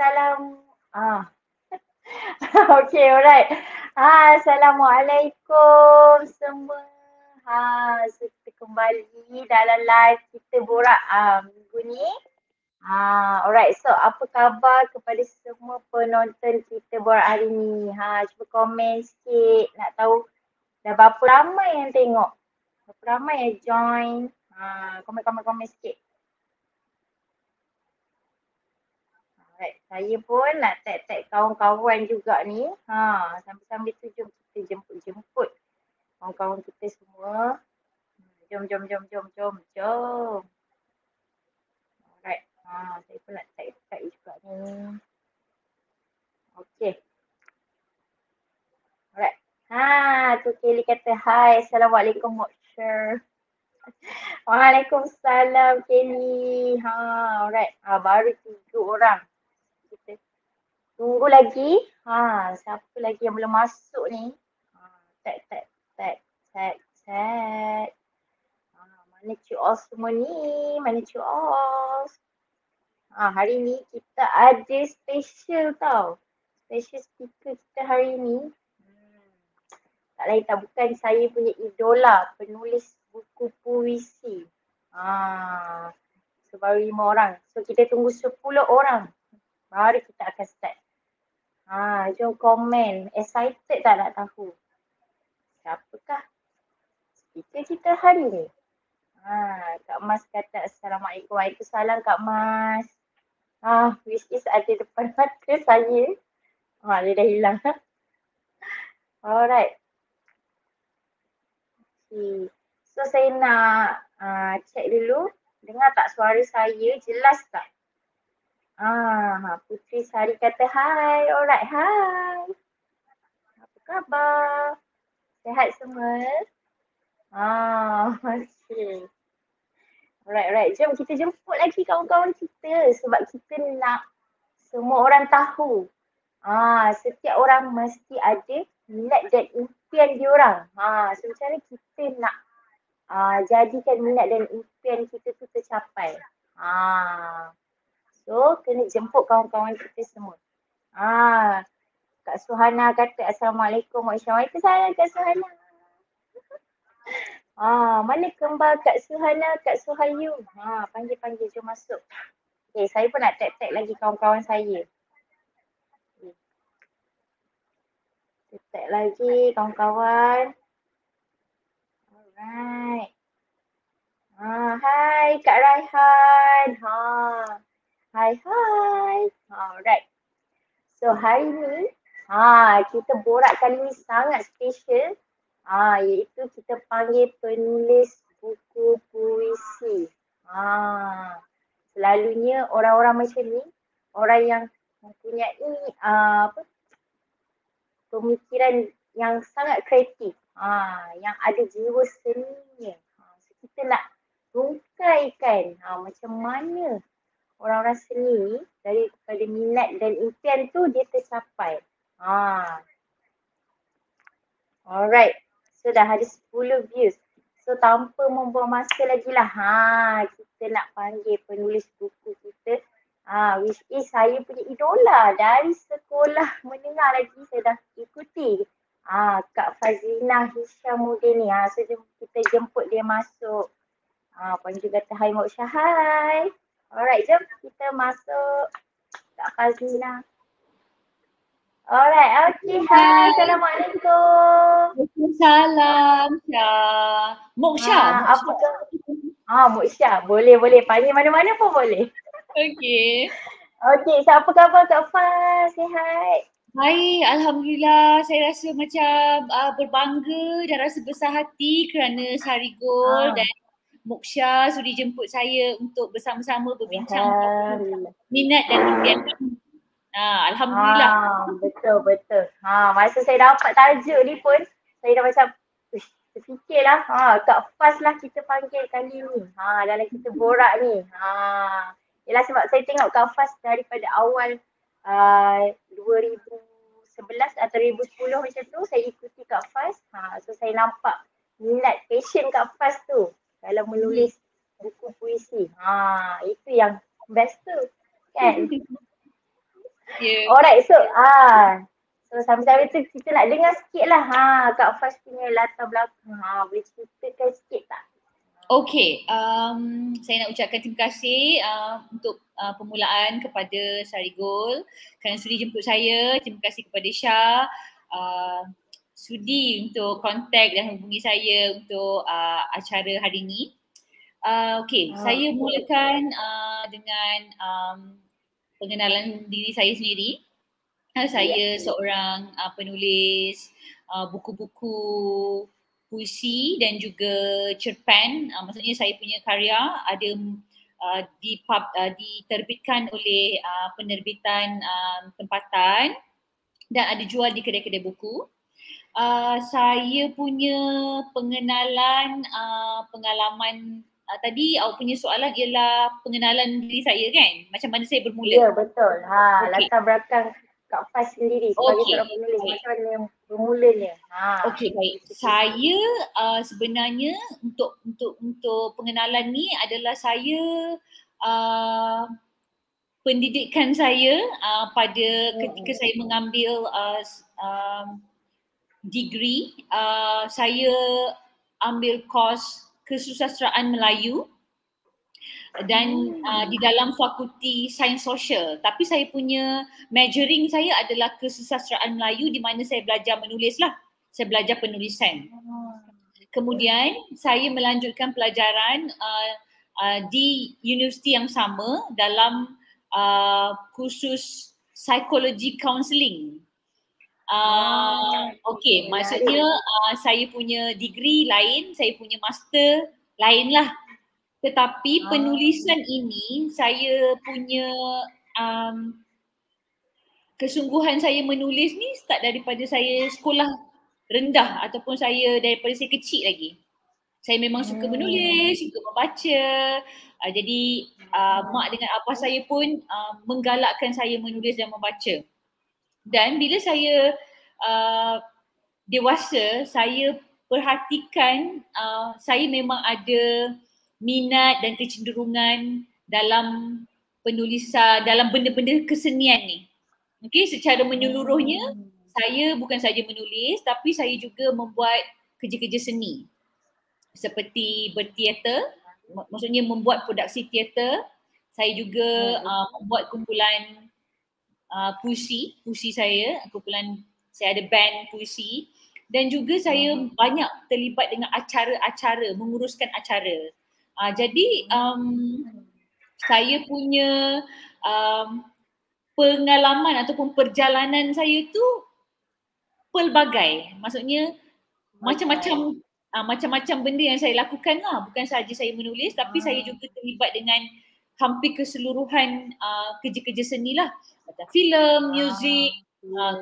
Ah. Okay, alright. Assalamualaikum semua. So kita kembali dalam live kita borak minggu ni. Alright. So apa khabar kepada semua penonton kita borak hari ni? Cuba komen sikit. Nak tahu dah berapa ramai yang tengok? Berapa ramai yang join? Komen sikit. Alright, saya pun nak tag-tag kawan-kawan juga ni. Sambil-sambil tu jom kita jemput kawan-kawan kita semua. Jom. Alright, saya pun nak tag juga ni. Okay. Alright. Tu Kelly kata hai, Assalamualaikum Moksher. Waalaikumsalam Kelly. Alright. Baru 3 orang. Kita tunggu lagi. Siapa lagi yang belum masuk ni? Tag. Mana all semua ni? Mana all? Hari ni kita ada special tau. Special speaker kita hari ni. Tak lain tak bukan saya punya idola, penulis buku puisi. So baru 5 orang. So kita tunggu 10 orang. Baru kita akan start. Jom komen. Excited tak nak tahu? Siapakah speaker kita hari ni? Kak Mas kata Assalamualaikum. Waalaikumsalam Kak Mas. Which is ada depan mata saya. Dia dah hilang. Alright. Okay. So saya nak check dulu. Dengar tak suara saya? Jelas tak? Putri Sari kata hai. Alright, hai. Apa khabar? Sihat semua? Okay. Alright. Jom kita jemput lagi kawan-kawan kita sebab kita nak semua orang tahu. Setiap orang mesti ada minat dan impian diorang. So macam mana kita nak jadikan minat dan impian kita tu tercapai. So kena jemput kawan-kawan kita semua. Kak Suhana kata Assalamualaikum. Waalaikumsalam Kak Suhana. Mana kembar Kak Suhana, Kak Suhayu? Panggil, jom masuk. Okay, saya pun nak tag lagi kawan-kawan saya. Tag lagi kawan-kawan. Alright. Hai Kak Raihan. Hai. Alright. So hari ni kita borak kali ni sangat special. Iaitu kita panggil penulis buku puisi. Selalunya orang-orang macam ni, orang yang mempunyai pemikiran yang sangat kreatif, yang ada jiwa seninya. So kita nak rungkaikan macam mana orang-orang seni daripada minat dan impian tu dia tercapai. Alright. So dah ada 10 views. So tanpa membuang masa lagi lah. Kita nak panggil penulis buku kita. Which is saya punya idola. Dari sekolah menengah lagi saya dah ikuti. Kak Fazina Hishamuddin ni. So kita jemput dia masuk. Puan juga kata hai Moksha, hai. Alright, jom kita masuk. Kak Fazina. Alright, okay. Hai, Assalamualaikum. Waalaikumsalam, Syah. Moksha. Apa ke? Moksha. Boleh. Panggil mana-mana pun boleh. Okay. Okay, so apa khabar Kak Faz? Sihat? Baik, Alhamdulillah. Saya rasa macam berbangga dan rasa besar hati kerana Sarigol dan Moksha sudi jemput saya untuk bersama-sama berbincang minat dan impian kami. Alhamdulillah. Betul. Masa saya dapat tajuk ni pun, saya dah macam terfikirlah, Kak Faz lah kita panggil kali ni. Dalam kita borak ni. Yelah sebab saya tengok Kak Faz daripada awal 2011 atau 2010 macam tu, saya ikuti Kak Faz. So saya nampak minat, passion Kak Faz tu dalam menulis buku puisi. Itu yang best tu, kan? Ya. Alright, so sambil-sambil tu kita nak dengar sikit lah Kak Faz punya latar belakang. Boleh ceritakan sikit tak? Okay, saya nak ucapkan terima kasih untuk permulaan kepada Sarigol kerana sudi jemput saya. Terima kasih kepada Syah sudi untuk kontak dan hubungi saya untuk acara hari ini. Saya mulakan dengan pengenalan diri saya sendiri. Saya seorang penulis buku-buku puisi dan juga cerpen. Maksudnya saya punya karya ada diterbitkan oleh penerbitan tempatan dan ada jual di kedai-kedai buku. Saya punya pengenalan pengalaman tadi awak punya soalan ialah pengenalan diri saya kan? Macam mana saya bermula? Ya, betul. Latar belakang Kak Faz sendiri sebagai seorang penulis, macam mana bermulanya? Okey, baik. Saya sebenarnya untuk pengenalan ni adalah saya pendidikan saya pada ketika saya mengambil degree, saya ambil kos kesusasteraan Melayu dan di dalam fakulti sains sosial. Tapi saya punya majoring saya adalah kesusasteraan Melayu di mana saya belajar menulis lah. Saya belajar penulisan. Kemudian saya melanjutkan pelajaran di universiti yang sama dalam kursus psikologi counselling. Okey, maksudnya saya punya degree lain, saya punya master lain lah. Tetapi penulisan ini saya punya kesungguhan saya menulis ni start daripada saya sekolah rendah ataupun saya daripada saya kecil lagi. Saya memang suka menulis, suka membaca. Jadi mak dengan abah saya pun menggalakkan saya menulis dan membaca. Dan bila saya dewasa, saya perhatikan saya memang ada minat dan kecenderungan dalam penulisan, dalam benda-benda kesenian ni. Okey, secara menyeluruhnya saya bukan saja menulis tapi saya juga membuat kerja-kerja seni. Seperti berteater, maksudnya membuat produksi teater. Saya juga membuat kumpulan puisi saya, kumpulan saya ada band puisi dan juga saya banyak terlibat dengan acara-acara, menguruskan acara. Jadi saya punya pengalaman ataupun perjalanan saya tu pelbagai. Maksudnya macam-macam benda yang saya lakukan lah. Bukan sahaja saya menulis tapi saya juga terlibat dengan hampir keseluruhan kerja-kerja seni lah. Macam filem, muzik,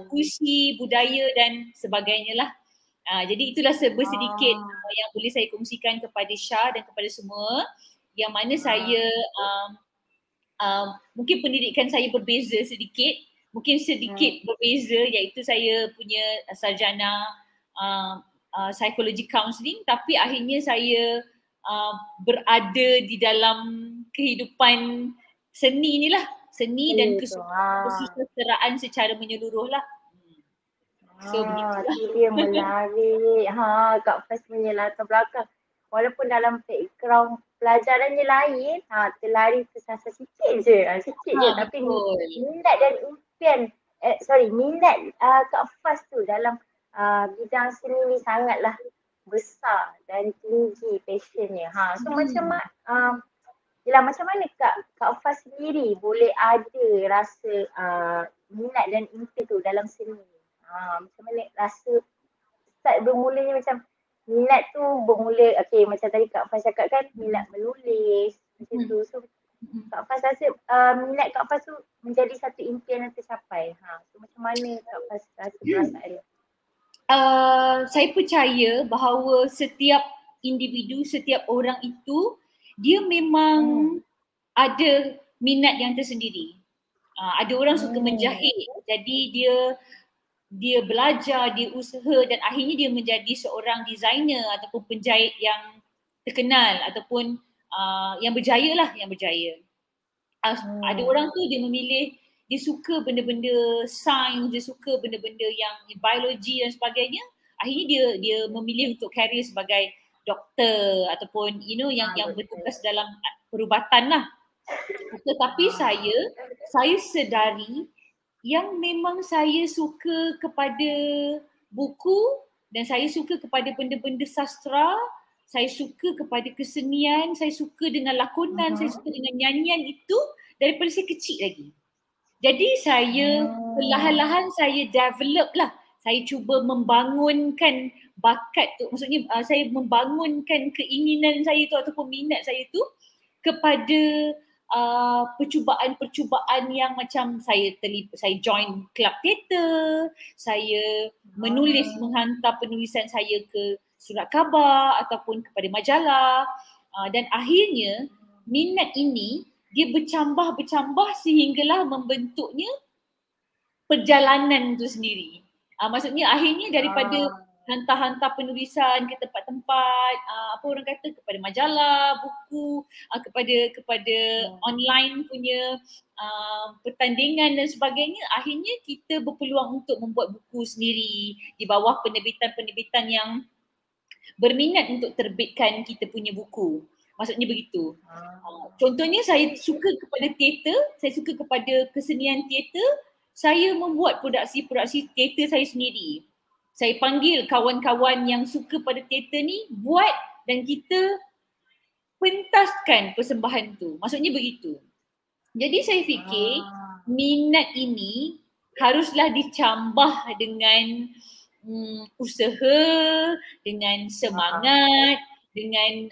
puisi, budaya dan sebagainya lah. Jadi itulah sedikit yang boleh saya kongsikan kepada Syah dan kepada semua yang mana saya mungkin pendidikan saya berbeza sedikit, mungkin sedikit berbeza iaitu saya punya sarjana psikologi counselling tapi akhirnya saya berada di dalam kehidupan seni ni lah, seni dan kesusasteraan secara menyeluruh lah. So itu dia menarik. Kak Faz punya latar belakang. Walaupun dalam background pelajarannya lain, terlari tersasar sikit je. Tapi minat dan impian, minat Kak Faz tu dalam bidang seni ni sangatlah besar dan tinggi passionnya. So macam mana Kak Faz sendiri boleh ada rasa minat dan impian tu dalam seni ni? Macam mana rasa start bermulanya macam minat tu bermula, macam tadi Kak Faz cakap kan minat menulis macam tu. So Kak Faz rasa minat Kak Faz tu menjadi satu impian yang tercapai. So macam mana Kak Faz rasa perasaan dia? Saya percaya bahawa setiap individu, setiap orang itu dia memang ada minat yang tersendiri. Ada orang suka menjahit, jadi dia belajar, dia usaha dan akhirnya dia menjadi seorang designer ataupun penjahit yang terkenal ataupun yang berjaya lah, yang berjaya. Ada orang tu dia memilih dia suka benda-benda sains, dia suka benda-benda yang biologi dan sebagainya, akhirnya dia memilih untuk career sebagai doktor ataupun yang bertugas dalam perubatan lah. Tetapi saya sedari yang memang saya suka kepada buku dan saya suka kepada benda-benda sastra, saya suka kepada kesenian, saya suka dengan lakonan, saya suka dengan nyanyian itu daripada saya kecil lagi. Jadi saya perlahan-lahan saya develop lah. Saya cuba membangunkan bakat tu, maksudnya saya membangunkan keinginan saya tu ataupun minat saya tu kepada percubaan-percubaan yang macam saya join club teater, saya menulis, menghantar penulisan saya ke surat khabar ataupun kepada majalah, dan akhirnya minat ini dia bercambah sehinggalah membentuknya perjalanan tu sendiri. Maksudnya akhirnya daripada hantar-hantar penulisan ke tempat-tempat, apa orang kata, kepada majalah, buku, kepada online punya pertandingan dan sebagainya, akhirnya kita berpeluang untuk membuat buku sendiri di bawah penerbitan-penerbitan yang berminat untuk terbitkan kita punya buku. Maksudnya begitu. Contohnya saya suka kepada teater, saya suka kepada kesenian teater, saya membuat produksi teater saya sendiri. Saya panggil kawan-kawan yang suka pada teater ni buat dan kita pentaskan persembahan tu. Maksudnya begitu. Jadi saya fikir minat ini haruslah dicambah dengan usaha, dengan semangat, dengan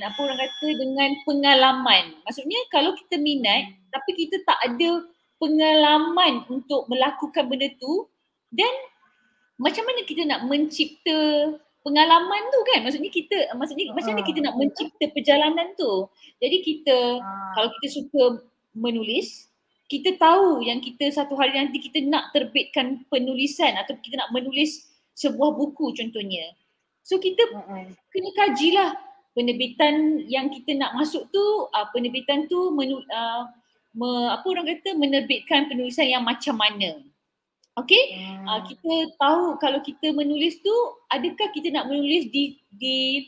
apa orang kata, dengan pengalaman. Maksudnya kalau kita minat tapi kita tak ada pengalaman untuk melakukan benda tu, dan macam mana kita nak mencipta pengalaman tu kan? Maksudnya macam mana kita nak mencipta perjalanan tu? Jadi kita kalau kita suka menulis, kita tahu yang kita satu hari nanti kita nak terbitkan penulisan atau kita nak menulis sebuah buku contohnya. So kita kena kajilah penerbitan yang kita nak masuk tu, penerbitan tu apa orang kata, menerbitkan penulisan yang macam mana. Okay, kita tahu kalau kita menulis tu, adakah kita nak menulis di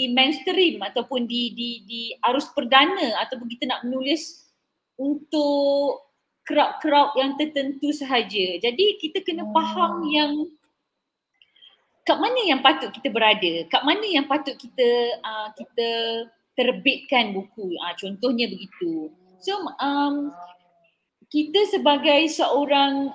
mainstream ataupun di arus perdana, ataupun kita nak menulis untuk crowd-crowd yang tertentu sahaja. Jadi kita kena faham yang kat mana yang patut kita berada, kat mana yang patut kita terbitkan buku. Contohnya begitu. So kita sebagai seorang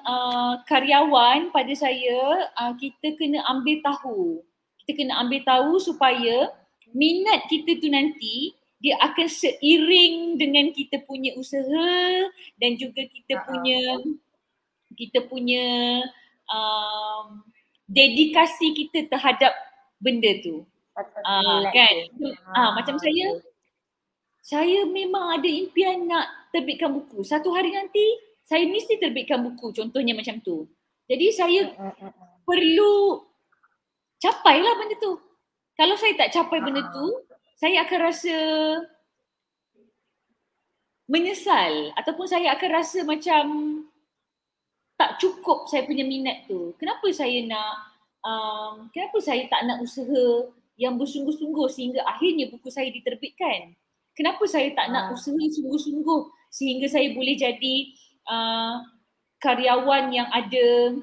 karyawan, pada saya kita kena ambil tahu. Kita kena ambil tahu supaya minat kita tu nanti dia akan seiring dengan kita punya usaha dan juga kita punya dedikasi kita terhadap benda tu. Kan? Macam saya memang ada impian nak terbitkan buku. Satu hari nanti saya mesti terbitkan buku, contohnya macam tu. Jadi saya perlu capailah benda tu. Kalau saya tak capai benda tu, saya akan rasa menyesal ataupun saya akan rasa macam tak cukup saya punya minat tu. Kenapa saya tak nak usaha yang bersungguh-sungguh sehingga akhirnya buku saya diterbitkan? Kenapa saya tak nak usaha sungguh-sungguh sehingga saya boleh jadi karyawan yang ada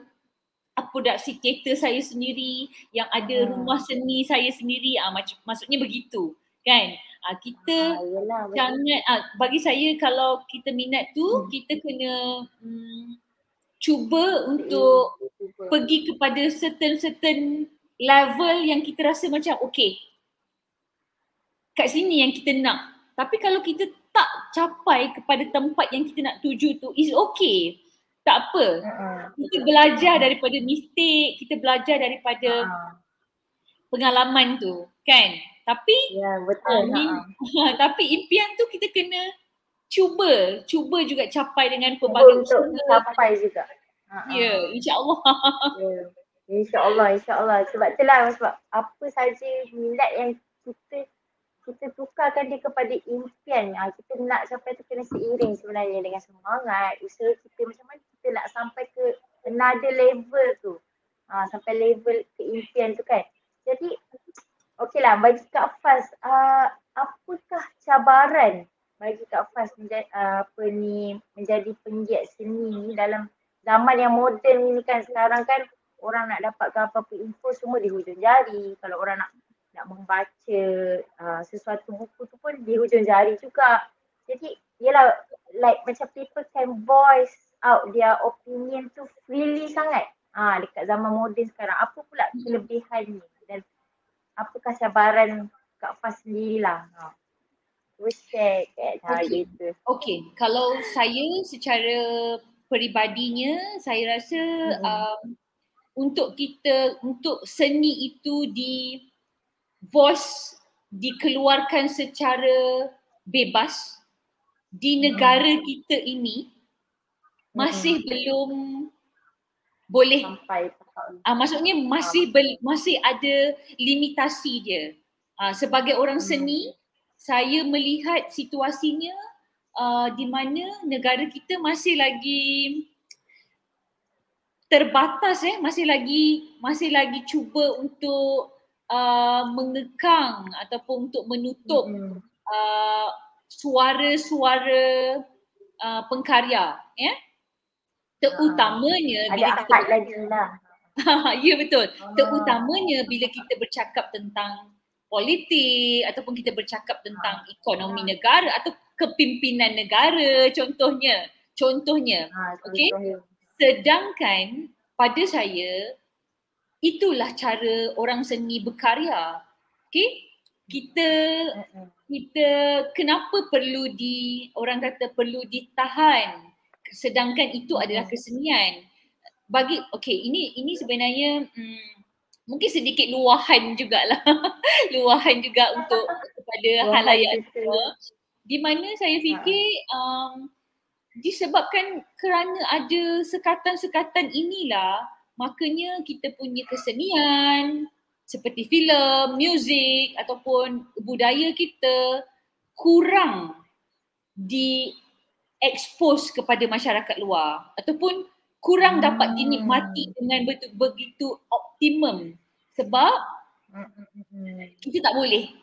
produksi teater saya sendiri, yang ada rumah seni saya sendiri, maksudnya begitu kan? Kita jangan, bagi saya kalau kita minat tu, kita kena cuba untuk pergi kepada certain level yang kita rasa macam okay, kat sini yang kita nak. Tapi kalau kita tak capai kepada tempat yang kita nak tuju tu, is okay. Tak apa. Kita belajar daripada mistake, kita belajar daripada pengalaman tu, kan? Tapi tapi impian tu kita kena cuba juga capai dengan pelbagai usaha. Capai juga. Ya, insya-Allah. InsyaAllah. Sebab itulah, sebab apa saja minat yang kita kita tukarkan dia kepada impian. Kita nak sampai tu kena seiring sebenarnya dengan semangat usaha kita, macam mana kita nak sampai ke another level tu. Sampai level keimpian tu kan. Jadi okey lah, bagi Kak Faz, apakah cabaran bagi Kak Faz menjadi penggiat seni ni dalam zaman yang moden ni kan. Sekarang kan orang nak dapatkan apa-apa info semua di hujung jari. Kalau orang nak membaca sesuatu buku tu pun di hujung jari juga. Jadi yelah, like macam people can voice out their opinion tu freely sangat dekat zaman moden sekarang. Apa pula kelebihannya dan apakah cabaran Kak Faz sendirilah? Share kat gitu. Okay, kalau saya secara peribadinya, saya rasa untuk seni itu dikeluarkan secara bebas di negara kita ini masih belum boleh sampai maksudnya masih ada limitasi dia. Sebagai orang seni, saya melihat situasinya di mana negara kita masih lagi terbatas, masih lagi cuba untuk mengekang ataupun untuk menutup suara-suara pengkarya, terutamanya ada akad lagi lah. Ya betul. Terutamanya bila kita bercakap tentang politik ataupun kita bercakap tentang ekonomi negara atau kepimpinan negara contohnya. Okey. Sedangkan pada saya itulah cara orang seni berkarya. Okey? Kita kenapa perlu ditahan sedangkan itu adalah kesenian. Ini sebenarnya mungkin sedikit luahan jugalah. Luahan juga untuk kepada halayak semua. Di mana saya fikir disebabkan kerana ada sekatan-sekatan inilah, makanya kita punya kesenian seperti filem, muzik ataupun budaya kita kurang di-expose kepada masyarakat luar ataupun kurang dapat dinikmati dengan begitu optimum sebab kita tak boleh.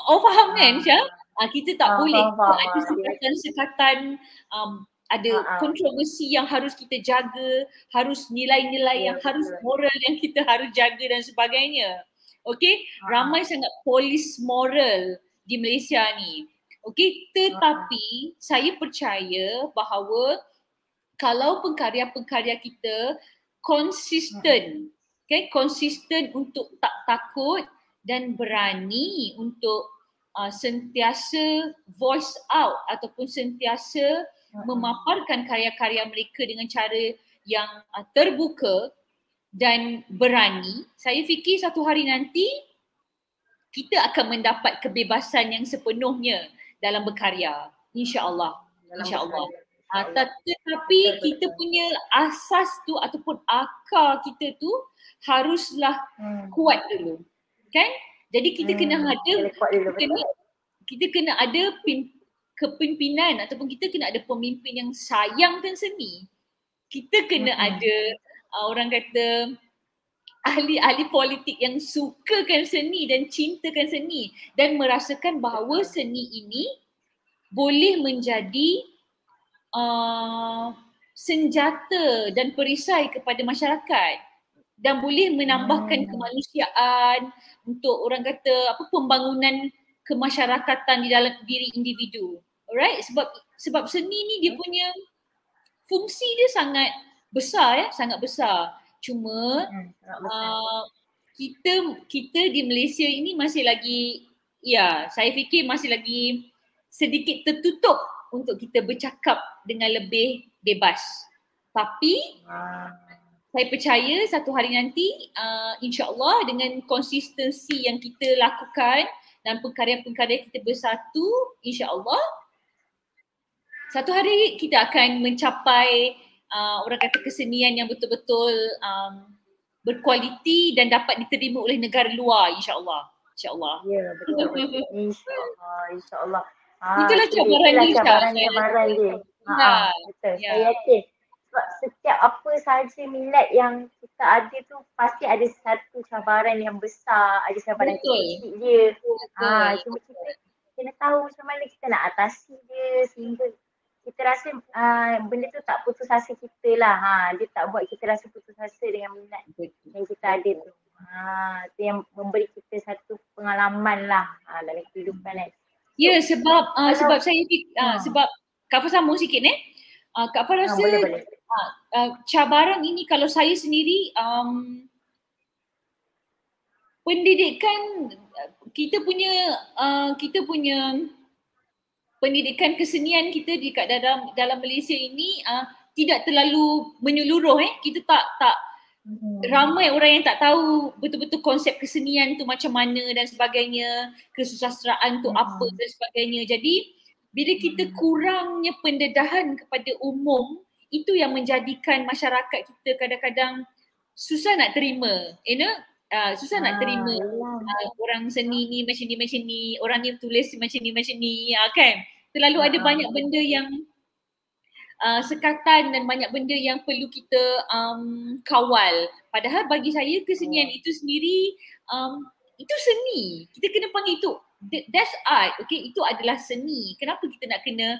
Faham kan Syah? Kita tak boleh. Ada sekatan-sekatan, ada kontroversi yang harus kita jaga, harus nilai-nilai yang harus moral yang kita harus jaga dan sebagainya. Okey, ramai sangat polis moral di Malaysia ni. Okey, tetapi saya percaya bahawa kalau pengkarya-pengkarya kita konsisten, konsisten untuk tak takut dan berani untuk sentiasa voice out ataupun sentiasa memaparkan karya-karya mereka dengan cara yang terbuka dan berani, saya fikir satu hari nanti kita akan mendapat kebebasan yang sepenuhnya dalam berkarya. InsyaAllah. InsyaAllah. Tetapi kita punya asas tu ataupun akar kita tu haruslah kuat dulu. Kan? Jadi kita kena ada kita kena ada kepimpinan ataupun kita kena ada pemimpin yang sayangkan seni. Kita kena ada orang kata ahli-ahli politik yang sukakan seni dan cintakan seni dan merasakan bahawa seni ini boleh menjadi senjata dan perisai kepada masyarakat dan boleh menambahkan kemanusiaan untuk orang kata pembangunan kemasyarakatan di dalam diri individu. Alright, sebab seni ni dia punya fungsi dia sangat besar, sangat besar. Cuma kita di Malaysia ini masih lagi, saya fikir masih lagi sedikit tertutup untuk kita bercakap dengan lebih bebas. Tapi saya percaya satu hari nanti insya-Allah dengan konsistensi yang kita lakukan dan pengkarya-pengkarya kita bersatu, insya-Allah satu hari kita akan mencapai orang kata kesenian yang betul-betul berkualiti dan dapat diterima oleh negara luar, insya-Allah. InsyaAllah. Ya, betul. InsyaAllah, insyaAllah. Itulah cabaran Itulah dia, Syah, saya cabaran-cabaran rasa. dia. Ya, Betul. ya. Saya yakin. Sebab setiap apa sahaja minat yang kita ada tu pasti ada satu cabaran yang besar, ada cabaran Betul. kecil dia. Betul. Cuma kita kena tahu macam mana kita nak atasi dia sehingga kita rasa benda tu tak putus asa kita lah. Dia tak buat kita rasa putus asa dengan minat yang kita ada tu. Itu yang memberi kita satu pengalaman lah dalam kehidupan kan. Ya, sebab sebab saya sebab Kak Fah sambung sikit Kak Fah rasa boleh. cabaran ini kalau saya sendiri pendidikan kita punya pendidikan kesenian kita di dalam Malaysia ini tidak terlalu menyeluruh kita tak ramai orang yang tak tahu betul-betul konsep kesenian tu macam mana dan sebagainya, kesusasteraan tu apa dan sebagainya. Jadi bila kita kurangnya pendedahan kepada umum, itu yang menjadikan masyarakat kita kadang-kadang susah nak terima, susah nak terima orang seni ni macam ni, orang ni tulis macam ni kan. Terlalu ada banyak benda yang sekatan dan banyak benda yang perlu kita kawal. Padahal bagi saya kesenian itu sendiri itu seni. Kita kena panggil itu that's art. Okay, itu adalah seni. Kenapa kita nak kena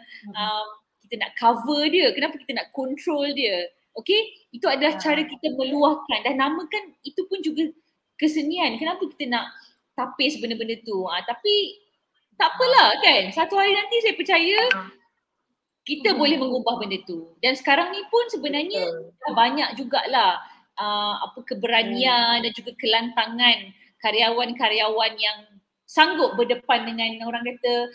kita nak cover dia? Kenapa kita nak control dia? Okay, itu adalah cara kita meluahkan dan namakan itu pun juga kesenian. Kenapa kita nak tapis benda-benda tu? Tapi tak apalah kan. Satu hari nanti saya percaya kita boleh mengubah benda tu. Dan sekarang ni pun sebenarnya banyak jugalah keberanian dan juga kelantangan karyawan-karyawan yang sanggup berdepan dengan orang kata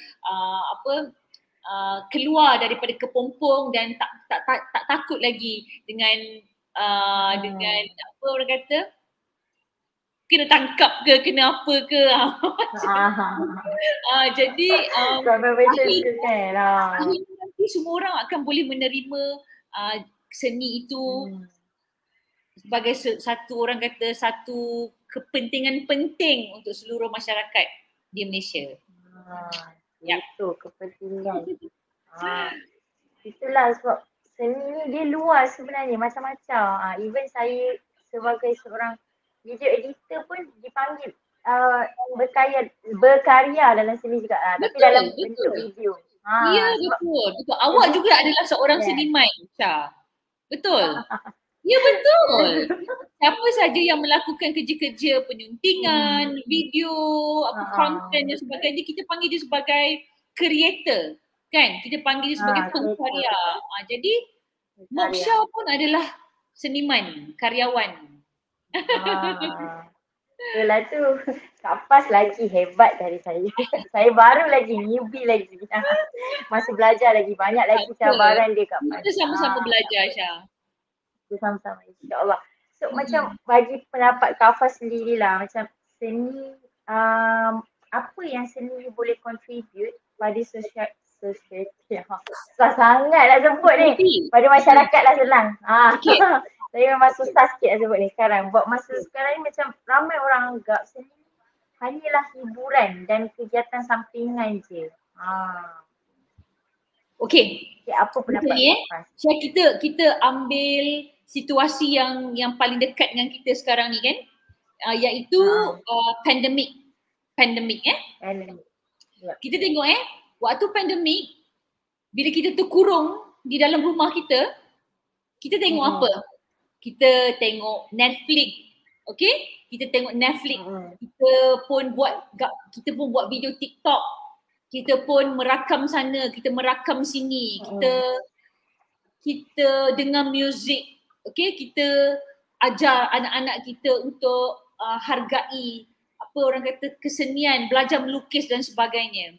keluar daripada kepompong dan tak takut lagi dengan dengan apa orang kata kena tangkap ke kena apa ke jadi sampai macam tu kan nanti semua orang akan boleh menerima seni itu sebagai satu orang kata satu kepentingan penting untuk seluruh masyarakat di Malaysia. Itu kepentingan. Itulah sebab seni ni dia luas sebenarnya macam-macam. Even saya sebagai seorang video editor pun dipanggil berkarya dalam seni juga tapi dalam bentuk video. Ya betul. Awak juga adalah seorang seniman, Syah. Betul. Ya betul. Siapa saja yang melakukan kerja-kerja penyuntingan, video, konten dan sebagainya, kita panggil dia sebagai creator. Kan? Kita panggil dia sebagai pengkarya. Jadi Moksha pun adalah seniman, karyawan. Itulah tu. Kak Fah lagi hebat dari saya. Saya baru lagi, newbie lagi. Masih belajar lagi. Banyak lagi cabaran dia Kak Fah. Kita sama-sama belajar, Syah. Kita sama-sama, insyaAllah. So macam bagi pendapat Kak Fah sendirilah, macam seni, apa yang seni boleh contribute pada society. Susah sangat nak sebut ni. Pada masyarakat lah senang. Saya memang susah sikit nak sebut ni sekarang. Buat masa sekarang ni macam ramai orang anggap seni hanyalah hiburan dan kegiatan sampingan je. Okey. Apa pendapat Kak Fah? Kita ambil situasi yang paling dekat dengan kita sekarang ni kan, iaitu pandemik. Pandemik. Kita tengok waktu pandemik bila kita terkurung di dalam rumah kita tengok apa? Kita tengok Netflix. Okey? Kita tengok Netflix. Kita pun buat video TikTok. Kita pun merakam sana, kita merakam sini. Kita dengar muzik. Okey, kita ajar anak-anak kita untuk hargai apa orang kata kesenian, belajar melukis dan sebagainya.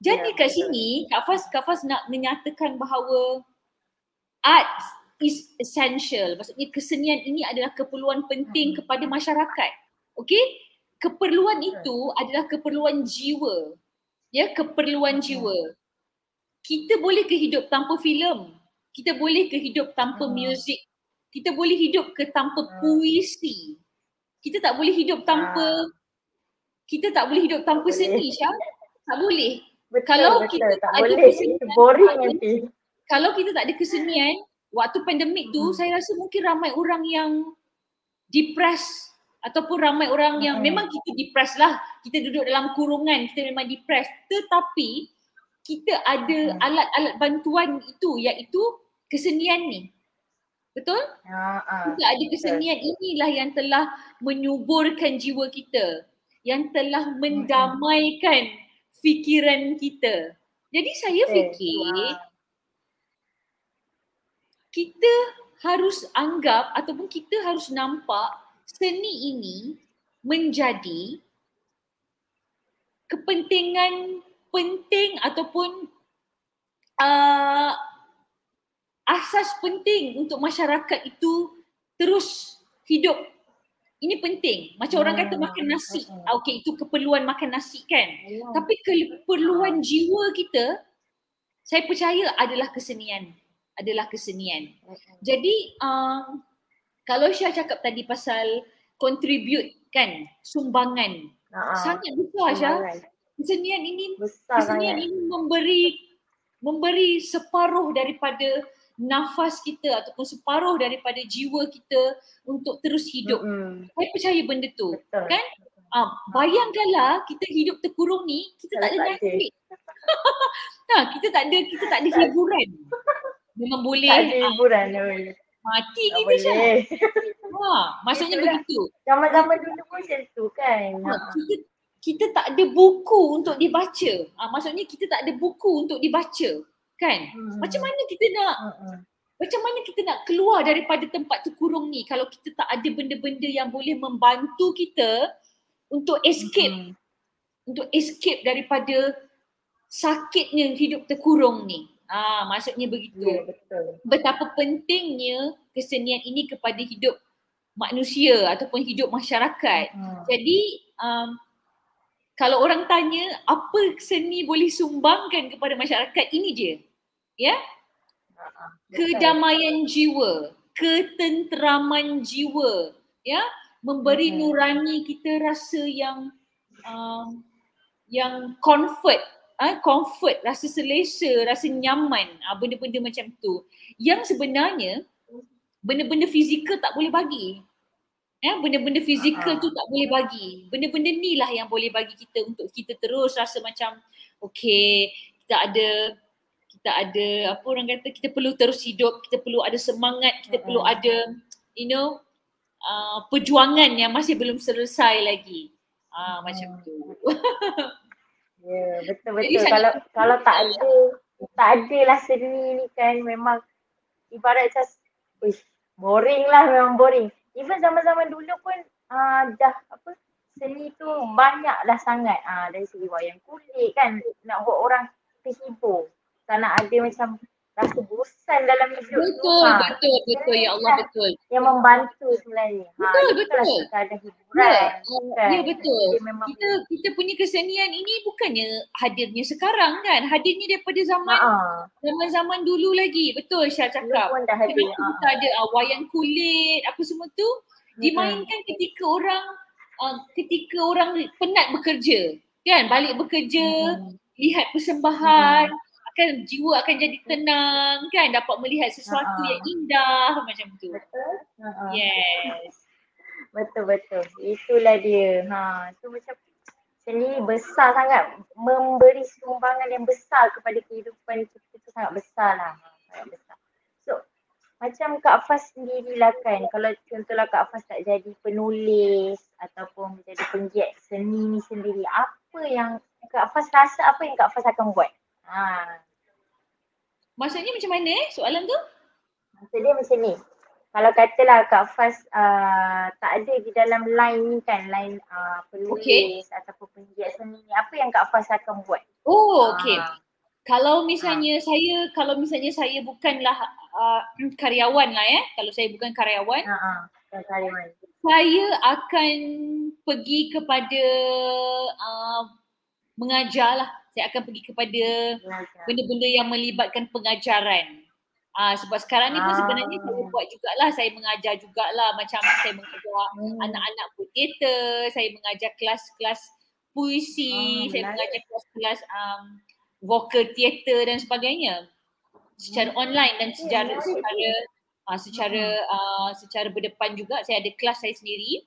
Jadi kat sini Kak Fah nak menyatakan bahawa art is essential. Maksudnya kesenian ini adalah keperluan penting kepada masyarakat. Okey? Keperluan itu adalah keperluan jiwa. Ya, keperluan jiwa. Kita boleh ke hidup tanpa filem? Kita boleh ke hidup tanpa muzik? Kita boleh hidup ke tanpa puisi? Kita tak boleh hidup tanpa kita tak boleh hidup tanpa seni, Syah. Tak boleh. Betul, Kalau betul. kita Tak ada boleh. kesenian, Boring nanti. kalau kita tak ada kesenian, waktu pandemik tu saya rasa mungkin ramai orang yang depressed ataupun ramai orang yang memang kita depressed lah. Kita duduk dalam kurungan, kita memang depressed. Tetapi kita ada alat-alat bantuan itu, iaitu kesenian ni. Betul? Kita ada kesenian, inilah yang telah menyuburkan jiwa kita, yang telah mendamaikan fikiran kita. Jadi saya fikir kita harus anggap ataupun kita harus nampak seni ini menjadi kepentingan penting ataupun asas penting untuk masyarakat itu terus hidup. Ini penting. Macam orang kata makan nasi. Okey, itu keperluan makan nasi kan. Tapi keperluan jiwa kita, saya percaya adalah kesenian. Jadi kalau Syah cakap tadi pasal contribute kan, sumbangan. Sangat besar Syah. Kesenian ini memberi separuh daripada nafas kita ataupun separuh daripada jiwa kita untuk terus hidup. Saya percaya benda tu. Betul. Kan? Bayangkanlah kita hidup terkurung ni, kita tak ada Netflix. Kita tak ada hiburan. Memang boleh. Tak ada hiburan. Mati tak kita Syah. Maksudnya begitu. Zaman-zaman dulu pun macam tu kan. Kita tak ada buku untuk dibaca. Maksudnya kita tak ada buku untuk dibaca. Kan? Macam mana kita nak keluar daripada tempat terkurung ni kalau kita tak ada benda-benda yang boleh membantu kita untuk escape. Untuk escape daripada sakitnya hidup terkurung ni. Maksudnya begitu. Ya, betul. Betapa pentingnya kesenian ini kepada hidup manusia ataupun hidup masyarakat. Jadi kalau orang tanya apa seni boleh sumbangkan kepada masyarakat, ini je. Ya? Kedamaian jiwa, ketenteraman jiwa, ya, memberi nurani kita rasa yang comfort, rasa selesa, rasa nyaman, benda-benda macam tu. Yang sebenarnya benda-benda fizikal tak boleh bagi. Benda-benda fizikal tu tak boleh bagi. Benda-benda ni lah yang boleh bagi kita untuk kita terus rasa macam okay, kita ada apa orang kata, kita perlu terus hidup, kita perlu ada semangat, kita perlu ada perjuangan yang masih belum selesai lagi. Macam tu. Ya, betul-betul. Kalau tak adalah seni ni kan, memang ibarat macam boring lah, memang boring. Even zaman-zaman dulu pun dah seni tu banyak dah sangat. Dari segi wayang kulit kan, nak buat orang terhibur. Tak nak ada macam rasa bosan dalam hidup. Betul. Ya Allah, betul. Yang membantu sebenarnya. Betul. Kita ada hiburan. Ya, betul. Kita punya kesenian ini bukannya hadirnya sekarang kan. Hadirnya daripada zaman dulu lagi. Betul Syah cakap. Kita ada wayang kulit, apa semua tu dimainkan ketika orang penat bekerja. Kan, balik bekerja, lihat persembahan, jiwa akan jadi tenang kan, dapat melihat sesuatu yang indah macam tu. Betul. Yes. Betul. Itulah dia. Tu macam seni besar sangat, memberi sumbangan yang besar kepada kehidupan kita tu sangat besar lah. Sangat besar. So macam Kak Faz sendirilah kan, kalau contohlah Kak Faz tak jadi penulis ataupun menjadi penggiat seni ni sendiri, apa yang Kak Faz rasa, apa yang Kak Faz akan buat? Maksudnya macam mana soalan tu? Maksud dia macam ni. Kalau katalah Kak Faz tak ada di dalam line ni kan, line penulis ataupun penggiat seni ni, apa yang Kak Faz akan buat? Okey. Kalau misalnya saya bukanlah karyawan lah ya. Kalau saya bukan karyawan, saya akan pergi kepada mengajar lah. Saya akan pergi kepada benda-benda yang melibatkan pengajaran. Sebab sekarang ni pun sebenarnya saya buat jugalah, saya mengajar jugalah, macam saya mengajar anak-anak buat teater, saya mengajar kelas-kelas puisi, saya menarik. mengajar kelas-kelas vokal teater dan sebagainya secara online dan secara berdepan juga. Saya ada kelas saya sendiri.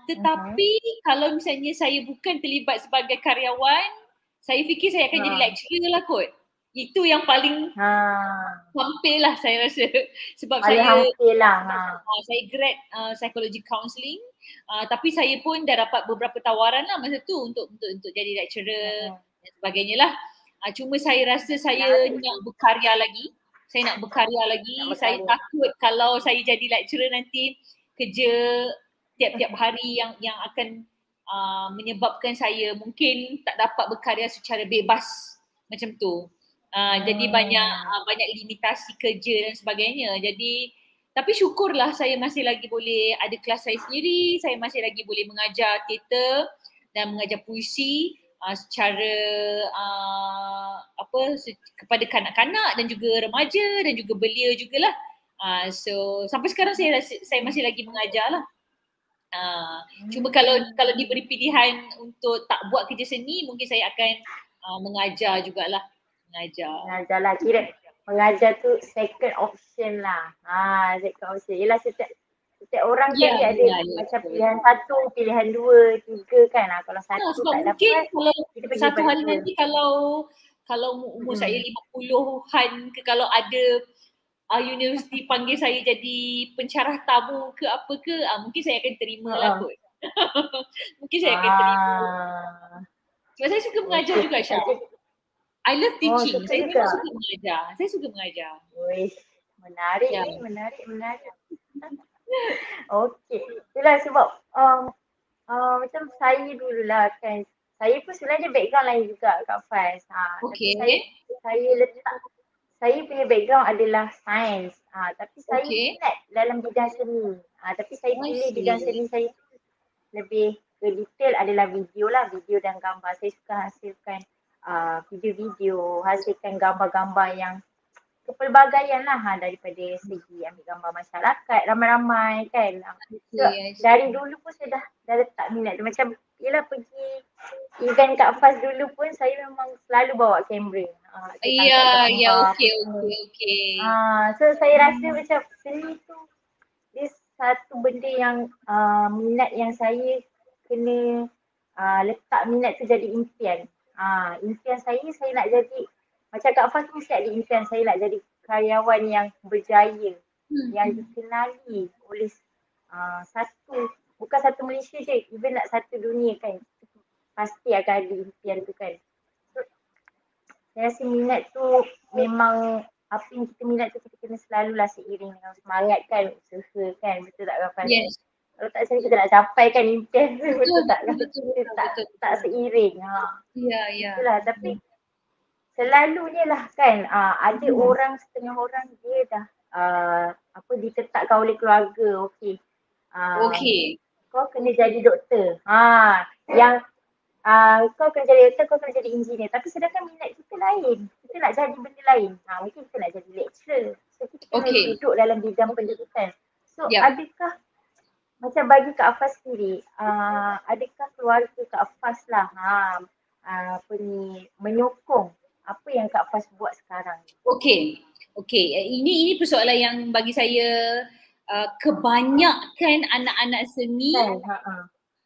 Tetapi kalau misalnya saya bukan terlibat sebagai karyawan, saya fikir saya akan jadi lecturer lah kot. Itu yang paling hampir lah saya rasa. Sebab paling hampir lah. Saya grad psychology counselling, tapi saya pun dah dapat beberapa tawaran lah masa tu untuk jadi lecturer dan sebagainya lah. Cuma saya rasa saya nak berkarya lagi. Saya Saya takut kalau saya jadi lecturer nanti kerja tiap-tiap hari yang akan menyebabkan saya mungkin tak dapat berkarya secara bebas macam tu. Jadi banyak limitasi kerja dan sebagainya. Jadi tapi syukurlah saya masih lagi boleh ada kelas saya sendiri, saya masih lagi boleh mengajar teater dan mengajar puisi secara kepada kanak-kanak dan juga remaja dan juga belia jugalah. So sampai sekarang saya masih lagi mengajar lah. Cuma kalau diberi pilihan untuk tak buat kerja seni, mungkin saya akan mengajar jugalah. Mengajar lah, kira mengajar tu second option lah. Second option. Yelah setiap orang kan dia ada macam pilihan 1, pilihan 2, 3 kan. Kalau satu tak dapat, kita pergi satu hari nanti kalau umur saya 50-an ke, kalau ada universiti panggil saya jadi pencarah tamu ke apa ke, mungkin saya akan terima lah kot. Mungkin saya akan terima. Sebab saya suka mengajar juga, Syah. I love teaching. Saya memang suka mengajar. Saya suka mengajar. Menarik ni, menarik. Okey. Itulah sebab macam saya dululah kan. Saya pun sebenarnya background lain juga Kak Faz. Okey. Saya punya background adalah sains. Tapi saya minat dalam bidang seni. Tapi saya pilih bidang seni saya lebih ke detail adalah video dan gambar. Saya suka hasilkan video-video, hasilkan gambar-gambar yang kepelbagaian lah daripada segi ambil gambar masyarakat ramai-ramai kan. So, dari dulu pun saya dah letak minat. Macam yelah pergi event Kak Faz dulu pun saya memang selalu bawa kamera. Okey. So saya rasa macam seni tu dia satu benda yang minat yang saya kena letak minat tu jadi impian. Impian saya nak jadi macam Kak Faz mesti ada impian saya nak jadi karyawan yang berjaya, yang dikenali oleh bukan satu Malaysia je, even nak satu dunia kan. Pasti akan ada impian tu kan. So, saya rasa minat tu memang apa yang kita minat tu kita kena selalulah seiring dengan semangat kan, usaha kan, betul tak Kak Faz? Yes. Kalau tak macam kita nak capai kan impian tu, betul tak? Tak seiring. Itulah, tapi selalunya lah kan ada orang, setengah orang dia dah ditetapkan oleh keluarga. Kau kena jadi doktor. Yang kau kena jadi doktor, kau kena jadi engineer. Tapi sedangkan minat kita lain. Kita nak jadi benda lain. Mungkin kita nak jadi lecturer. So kita kena duduk dalam bidang pendidikan. So adakah macam bagi Kak Faz sendiri, adakah keluarga Kak Faz lah menyokong apa yang Kak Faz buat sekarang? Okey. Ini persoalan yang bagi saya kebanyakan anak-anak seni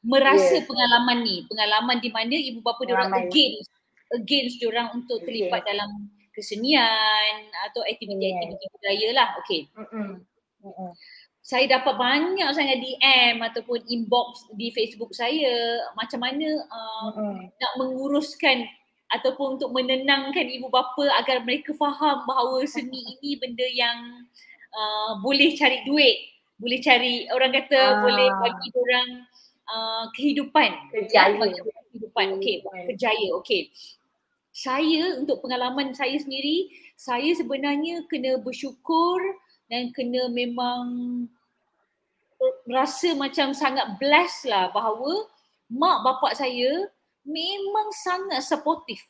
merasa pengalaman di mana ibu bapa diorang against diorang untuk terlibat dalam kesenian atau aktiviti-aktiviti budaya lah. Saya dapat banyak sangat DM ataupun inbox di Facebook saya macam mana nak menguruskan ataupun untuk menenangkan ibu bapa agar mereka faham bahawa seni ini benda yang boleh cari duit, boleh cari, orang kata boleh bagi orang kehidupan. Kerjaya. Saya untuk pengalaman saya sendiri, saya sebenarnya kena bersyukur dan kena memang rasa macam sangat blessed lah bahawa mak bapak saya memang sangat supportive.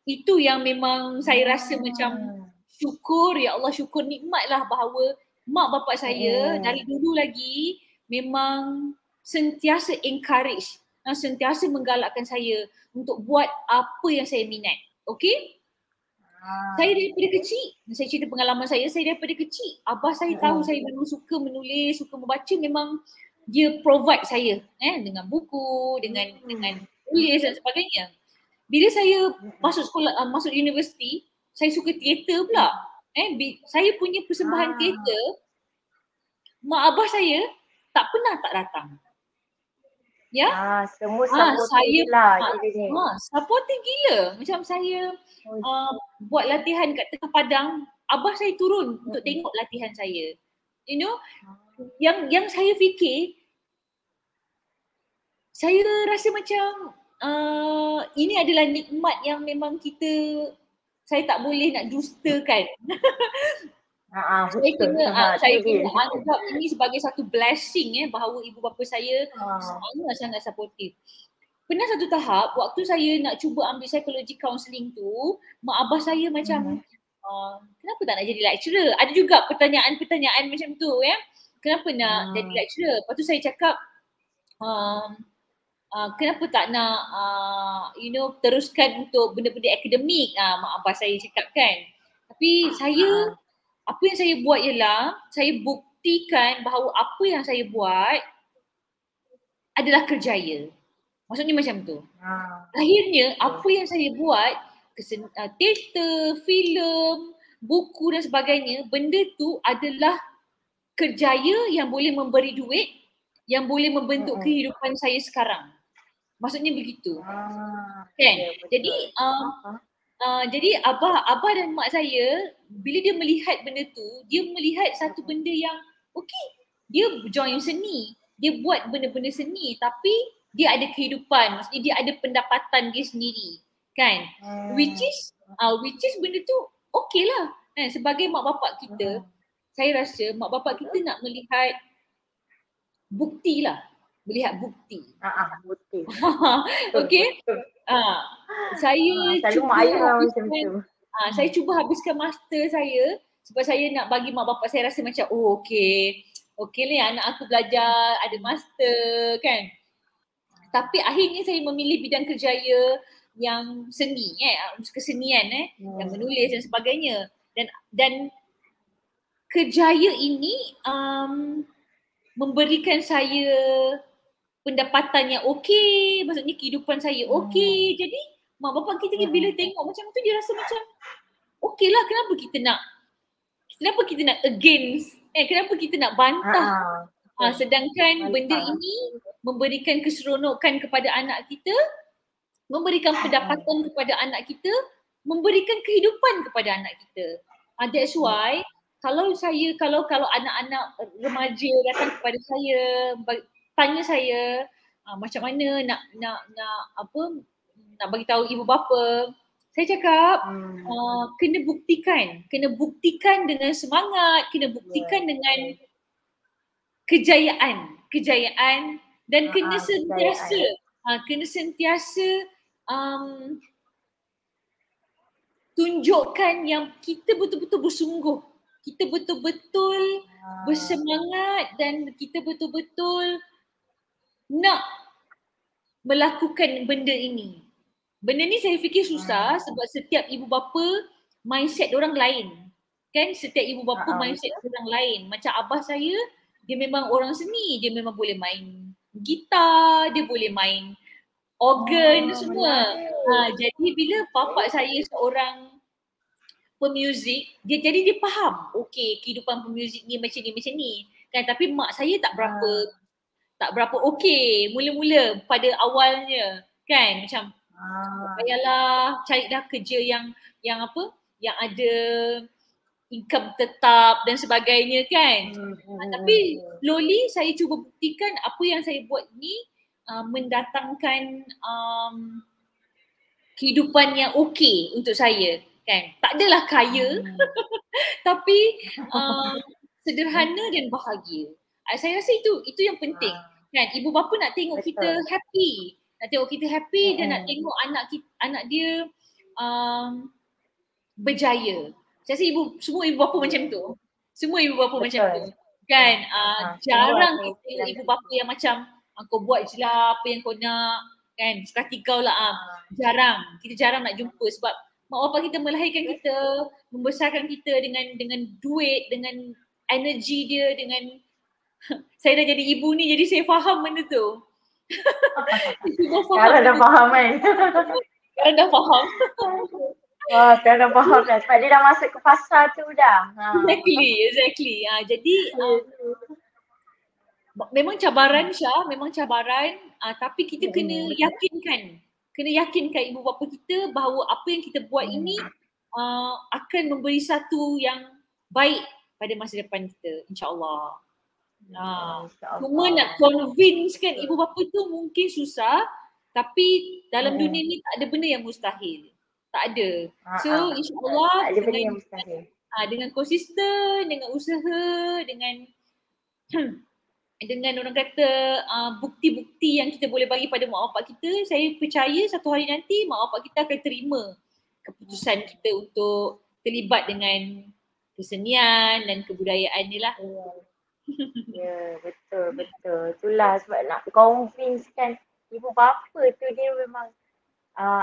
Itu yang memang saya rasa macam syukur, ya Allah, syukur nikmat lah bahawa mak bapak saya dari dulu lagi memang sentiasa encourage sentiasa menggalakkan saya untuk buat apa yang saya minat. Okay? Saya daripada kecil, saya cerita pengalaman saya daripada kecil, abah saya tahu saya memang suka menulis, suka membaca, memang dia provide saya dengan buku, dengan tulis dan sebagainya. Bila saya masuk sekolah, masuk universiti, saya suka teater pula. Saya punya persembahan teater, mak abah saya tak pernah tak datang. Ya. Semua supportive lah kiranya. Supportive gila. Macam saya buat latihan kat tengah padang, abah saya turun untuk tengok latihan saya. You know, yang saya fikir, saya rasa macam ini adalah nikmat yang memang saya tak boleh nak dustakan. Saya kena anggap ini sebagai satu blessing bahawa ibu bapa saya sangat-sangat supportive. Pernah satu tahap waktu saya nak cuba ambil psychology counselling tu, mak abah saya macam kenapa tak nak jadi lecturer? Ada juga pertanyaan-pertanyaan macam tu kenapa nak jadi lecturer? Lepas tu saya cakap kenapa tak nak teruskan untuk benda-benda akademik, mak abah saya cakap kan. Tapi saya apa yang saya buat ialah saya buktikan bahawa apa yang saya buat adalah kerjaya. Maksudnya macam tu. Akhirnya apa yang saya buat, teater, filem, buku dan sebagainya, benda tu adalah kerjaya yang boleh memberi duit, yang boleh membentuk kehidupan saya sekarang. Maksudnya begitu. Kan? Jadi abah dan mak saya bila dia melihat benda tu, dia melihat satu benda yang okey, dia join seni, dia buat benda-benda seni tapi dia ada kehidupan, maksudnya dia ada pendapatan dia sendiri, kan? Which is benda tu okey lah. Sebagai mak bapak kita, saya rasa mak bapak kita nak melihat bukti lah. Melihat bukti. Bukti. Okey. Saya saya cuba habiskan master saya sebab saya nak bagi mak bapak saya rasa macam okey ni anak aku belajar ada master kan. Tapi akhirnya saya memilih bidang kerjaya yang seni kesenian yang menulis dan sebagainya, dan kerjaya ini memberikan saya pendapatan yang okey, maksudnya kehidupan saya okey. Jadi mak bapak kita bila tengok macam tu dia rasa macam okey lah, kenapa kita nak against, kenapa kita nak bantah. Sedangkan benda ini memberikan keseronokan kepada anak kita, memberikan pendapatan kepada anak kita, memberikan kehidupan kepada anak kita. That's why kalau anak-anak remaja datang kepada saya tanya saya macam mana nak bagi tahu ibu bapa, saya cakap kena buktikan dengan semangat, kena buktikan dengan kejayaan dan kena sentiasa tunjukkan yang kita betul-betul bersungguh, kita betul-betul bersemangat dan kita betul-betul nak melakukan benda ini. Benda ni saya fikir susah sebab setiap ibu bapa mindset orang lain. Kan setiap ibu bapa mindset orang lain. Macam abah saya, dia memang orang seni, dia memang boleh main gitar, dia boleh main organ semua. Jadi bila bapak saya seorang pemuzik, dia faham okey kehidupan pemuzik ni macam ni kan. Tapi mak saya tak berapa okey mula-mula pada awalnya kan, macam payahlah carilah kerja yang ada income tetap dan sebagainya kan. Tapi slowly saya cuba buktikan apa yang saya buat ni mendatangkan kehidupan yang okey untuk saya kan. Tak adalah kaya tapi sederhana dan bahagia. Saya rasa itu yang penting kan. Ibu bapa nak tengok kita happy, dan nak tengok anak dia berjaya. Saya rasa semua ibu bapa macam tu. Semua ibu bapa macam tu kan. Jarang kita tengok ibu bapa yang macam Kau buat je lah apa yang kau nak kan, sekati kau lah. Kita jarang nak jumpa sebab mak bapak kita melahirkan kita, membesarkan kita dengan duit, dengan energi dia, dengan saya dah jadi ibu ni jadi saya faham benda tu. Sekarang dah faham kan? Sekarang dah faham. Wah, sekarang dah faham dah. Sebab dia dah masuk ke fasa tu dah. Exactly. Jadi memang cabaran Syah, memang cabaran, tapi kita kena yakinkan ibu bapa kita bahawa apa yang kita buat ini akan memberi satu yang baik pada masa depan kita, insya-Allah. Cuma nak convince kan ibu bapa tu mungkin susah, tapi dalam dunia ni tak ada benda yang mustahil. Tak ada. So insya-Allah dengan konsisten, dengan usaha, dengan orang kata bukti-bukti yang kita boleh bagi pada mak bapak kita, saya percaya satu hari nanti mak bapak kita akan terima keputusan kita untuk terlibat dengan kesenian dan kebudayaan ni lah. Ya, betul. Itulah sebab nak convince kan ibu bapa tu dia memang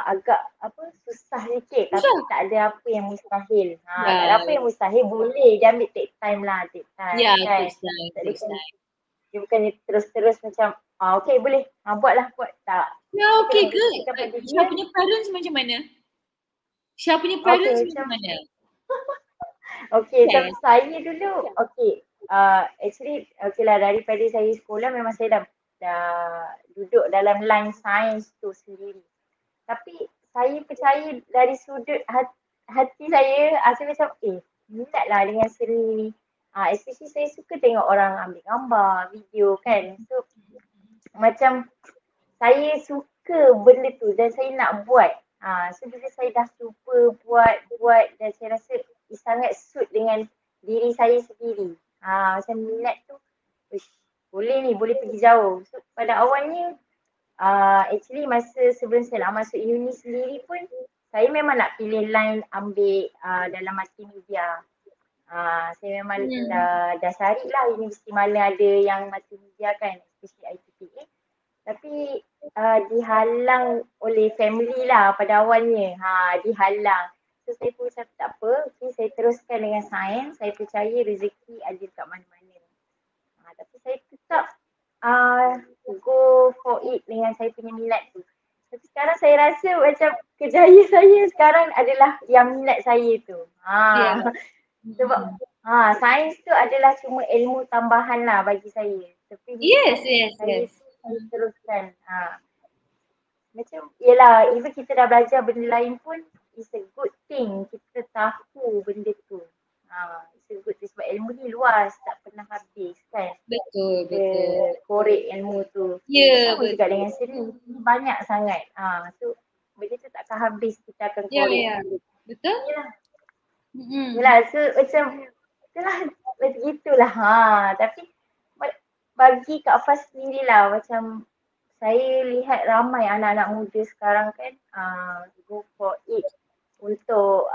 agak susah sikit, tapi tak ada apa yang mustahil. Tak ada apa yang mustahil, boleh dia ambil take time lah, take time. Take time. Dia bukan terus-terus macam okay boleh, buat tak. Ya okay ke? Syah punya parents macam mana? Okay, tapi saya dulu actually lah daripada saya sekolah memang saya dah duduk dalam line sains tu sendiri. Tapi saya percaya dari sudut hati saya macam minat lah dengan seni ni. Especially saya suka tengok orang ambil gambar, video kan. So macam saya suka benda tu dan saya nak buat. So bila saya dah cuba buat dan saya rasa sangat suit dengan diri saya sendiri. Macam minat tu boleh pergi jauh. So pada awalnya actually masa sebelum saya nak masuk uni sendiri pun saya memang nak pilih line ambil dalam multimedia. Saya memang dah cari lah universiti mana ada yang multimedia kan, especially ITPA. Tapi dihalang oleh family lah pada awalnya. Dihalang. So saya pun cakap tak apa, saya teruskan dengan sains. Saya percaya rezeki ada dekat mana-mana. Tapi saya tetap go for it dengan saya punya minat tu. Tapi sekarang saya rasa macam kerjaya saya sekarang adalah yang minat saya tu. Sebab sains tu adalah cuma ilmu tambahan lah bagi saya. Tapi saya teruskan. Macam yelah, even kita dah belajar benda lain pun it's a good thing kita tahu benda tu. It's a good thing sebab ilmu ni luas, tak pernah habis kan. Betul. Korek ilmu tu. Sama juga dengan seni, banyak sangat. So benda tu takkan habis, kita akan korek. Betul. Yelah, so macam begitulah. Tapi bagi Kak Faz sendiri lah, macam saya lihat ramai anak-anak muda sekarang kan go for it untuk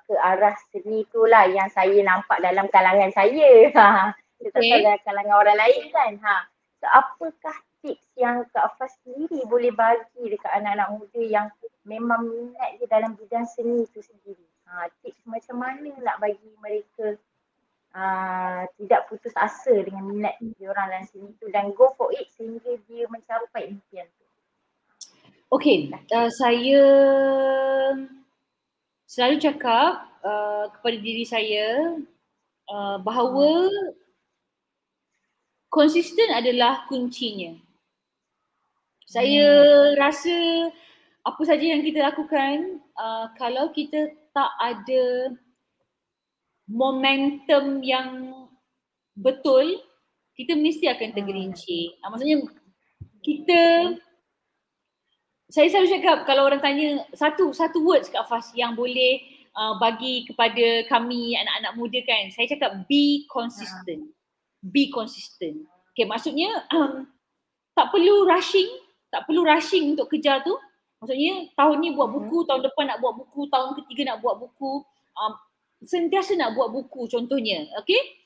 ke arah seni tu lah yang saya nampak dalam kalangan saya. Saya tak tahu dalam kalangan orang lain kan. So apakah tips yang Kak Faz sendiri boleh bagi dekat anak-anak muda yang memang minat je dalam bidang seni tu sendiri? Tips macam mana nak bagi mereka tidak putus asa dengan minat diorang dalam seni tu dan go for it sehingga dia mencapai impian tu. Okay, saya selalu cakap kepada diri saya bahawa konsisten adalah kuncinya. Saya rasa apa saja yang kita lakukan, kalau kita tak ada momentum yang betul, kita mesti akan tergelincir. Maksudnya saya selalu cakap kalau orang tanya satu words Kak Faz yang boleh bagi kepada kami anak-anak muda kan, saya cakap be consistent. Be consistent. Okay, maksudnya tak perlu rushing untuk kejar tu. Maksudnya tahun ni buat buku, tahun depan nak buat buku, tahun ketiga nak buat buku, sentiasa nak buat buku contohnya, okay?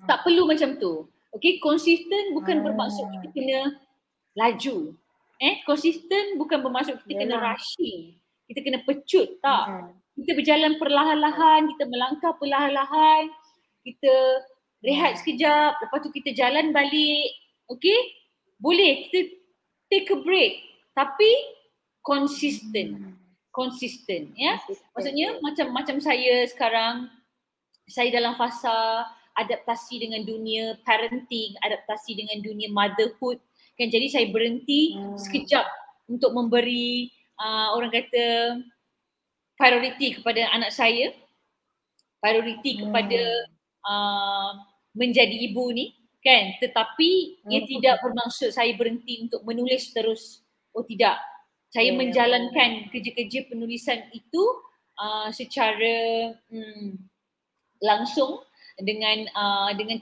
Tak perlu macam tu. Okay, konsisten bukan bermaksud kita kena laju. Konsisten bukan bermaksud kita kena rushing. Kita kena pecut, tak. Kita berjalan perlahan-lahan, kita melangkah perlahan-lahan, kita rehat sekejap, lepas tu kita jalan balik. Okay? Boleh kita take a break, tapi konsisten. Konsisten, ya. Maksudnya macam saya sekarang, saya dalam fasa adaptasi dengan dunia parenting, adaptasi dengan dunia motherhood. Kan, jadi saya berhenti sekejap untuk memberi orang kata priority kepada anak saya, priority kepada menjadi ibu ni, kan. Tetapi ia tidak bermaksud saya berhenti untuk menulis terus. Oh tidak, saya menjalankan kerja-kerja penulisan itu secara langsung dengan